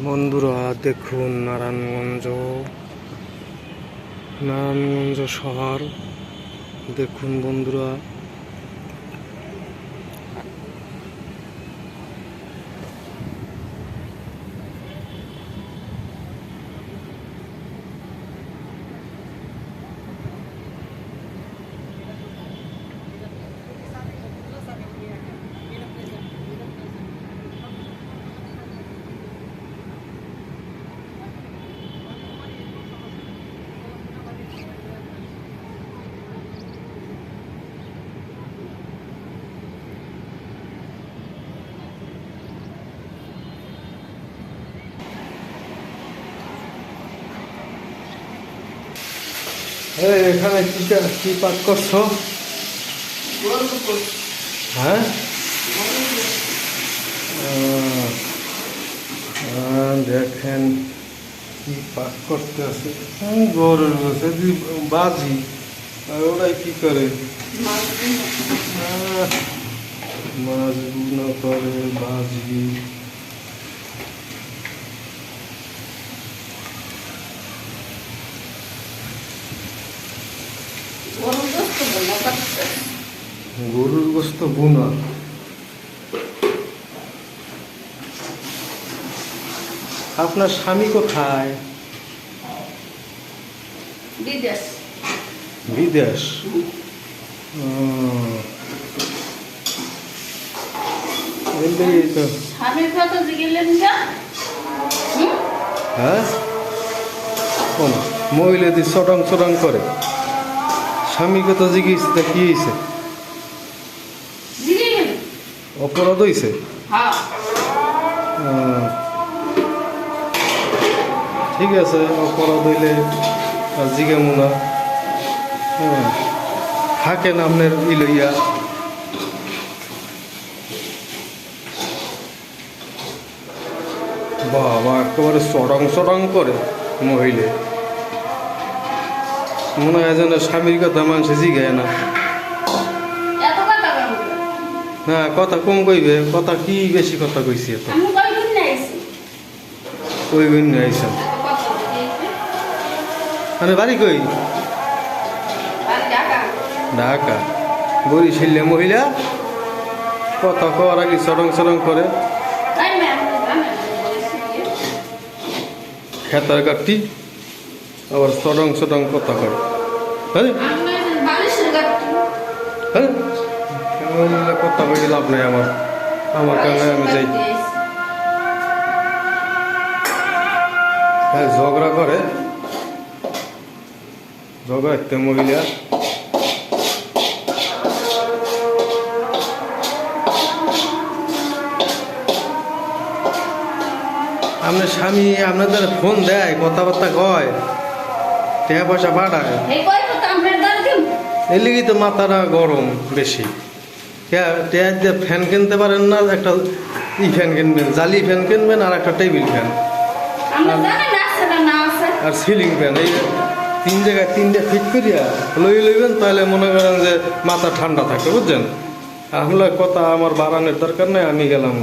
বন্ধুরা দেখুন নারায়ণগঞ্জ শহর দেখুন বন্ধুরা। এখানে কি পাক করছো? হ্যাঁ, দেখেন কি পাক করতে আছে গরুর বসে বাজি। আর ওরাই কি করে? মাছ বুনা করে বাজি। গরুর গোস্ত বুনা। আপনার স্বামী কোথায়? বিদেশ। বিদেশ? স্বামীর কথা জিজ্ঞেলেন না? হ্যাঁ, মহিলাদের চটং চটং করে। স্বামী কথা জিজ্ঞেস কি হয়েছে? অপরাধ হয়েছে? ঠিক আছে, অপরাধ হইলে আর জিজ্ঞামু না। হ্যাঁ, থাকেন আপনার লইয়া। বাবা একেবারে চটং চটং করে মহিলে। মনে হয় যেন স্বামীর কথা মানুষে জিগায় না। না, কথা কম কইবে। কথা কি বেশি কথা কইছি? এত ওই গুণ আইসা মানে বাড়ি কই? ঢাকা। বরিশালে মহিলা কথা কওয়ার আগে চরং চরং করে। খেতার কাটি আবার চরং চরং কথা কয়। হ্যাঁ, কথা কই লাভ নাই আমার কারণে আমি যাই। হ্যাঁ, ঝগড়া করে। ঝগড়া একটা মহিলা। আপনার স্বামী আপনাদের ফোন দেয়, কথাবার্তা কয়, টাকা পয়সা পাঠায়? এর লিগেই তো মাথাটা গরম বেশি। ফ্যান কিনতে পারেন না? একটা ফ্যান কিনবেন, জালি ফ্যান কিনবেন, আর একটা টেবিল ফ্যান আর সিলিং ফ্যান। এই তিন জায়গায় তিনটা ফিট করিয়া লইবেন, তাহলে মনে করেন যে মাথা ঠান্ডা থাকে, বুঝছেন? আপনার কথা আমার বাড়ানোর দরকার নেই, আমি গেলাম।